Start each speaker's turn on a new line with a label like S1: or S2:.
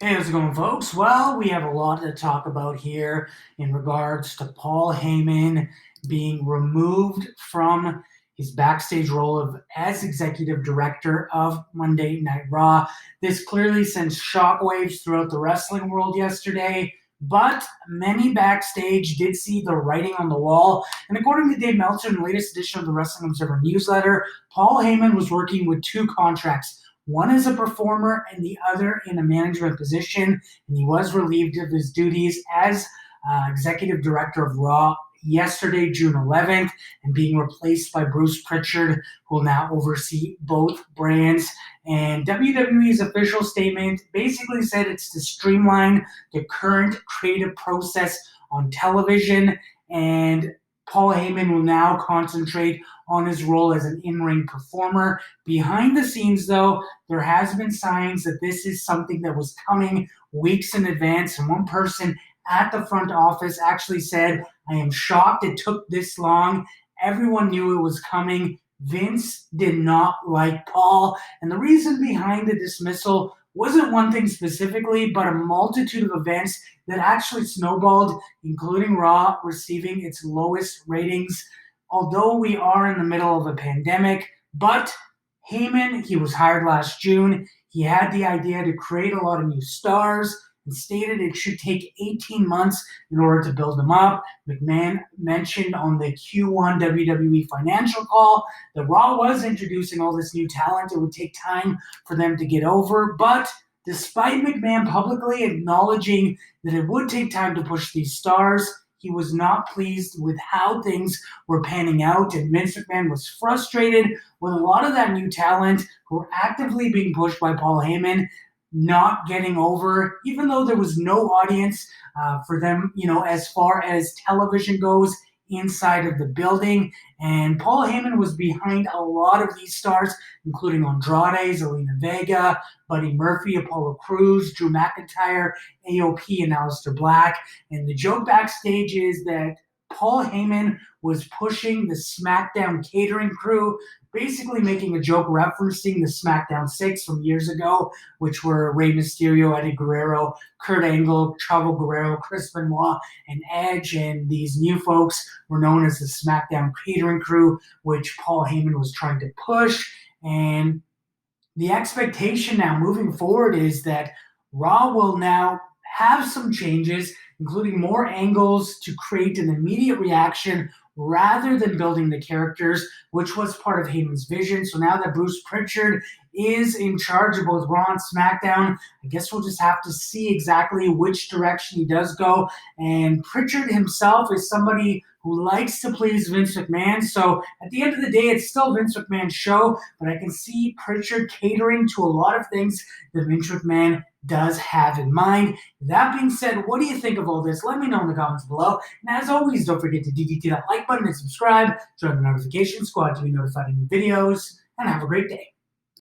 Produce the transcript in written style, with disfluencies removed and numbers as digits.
S1: Hey, how's it going, folks? Well, we have a lot to talk about here in regards to Paul Heyman being removed from his backstage role as executive director of Monday Night Raw. This clearly sends shockwaves throughout the wrestling world yesterday, but many backstage did see the writing on the wall. And according to Dave Meltzer in the latest edition of the Wrestling Observer newsletter, Paul Heyman was working with two contracts. One as a performer and the other in a management position, and he was relieved of his duties as executive director of Raw yesterday, June 11th, and being replaced by Bruce Pritchard, who will now oversee both brands. And WWE's official statement basically said it's to streamline the current creative process on television, and Paul Heyman will now concentrate on his role as an in-ring performer. Behind the scenes, though, there has been signs that this is something that was coming weeks in advance, and one person at the front office actually said, "I am shocked it took this long. Everyone knew it was coming. Vince did not like Paul." And the reason behind the dismissal wasn't one thing specifically, but a multitude of events that actually snowballed, including Raw receiving its lowest ratings, although we are in the middle of a pandemic. But Heyman, he was hired last June. He had the idea to create a lot of new stars and stated it should take 18 months in order to build them up. McMahon mentioned on the Q1 WWE financial call that Raw was introducing all this new talent. It would take time for them to get over. But despite McMahon publicly acknowledging that it would take time to push these stars, he was not pleased with how things were panning out, and Vince McMahon was frustrated with a lot of that new talent who were actively being pushed by Paul Heyman not getting over, even though there was no audience for them, as far as television goes inside of the building. And Paul Heyman was behind a lot of these stars, including Andrade, Zelina Vega, Buddy Murphy, Apollo Crews, Drew McIntyre, AOP, and Aleister Black. And the joke backstage is that Paul Heyman was pushing the SmackDown catering crew, basically making a joke referencing the SmackDown 6 from years ago, which were Rey Mysterio, Eddie Guerrero, Kurt Angle, Chavo Guerrero, Chris Benoit, and Edge. And these new folks were known as the SmackDown catering crew, which Paul Heyman was trying to push. And the expectation now moving forward is that Raw will now have some changes, including more angles to create an immediate reaction rather than building the characters, which was part of Heyman's vision. So now that Bruce Pritchard is in charge of both Raw and SmackDown, I guess we'll just have to see exactly which direction he does go. And Pritchard himself is somebody who likes to please Vince McMahon. So at the end of the day, it's still Vince McMahon's show, but I can see Pritchard catering to a lot of things that Vince McMahon does have in mind. That being said, what do you think of all this? Let me know in the comments below. And as always, don't forget to DDT that like button and subscribe, join the notification squad to be notified of new videos, and have a great day.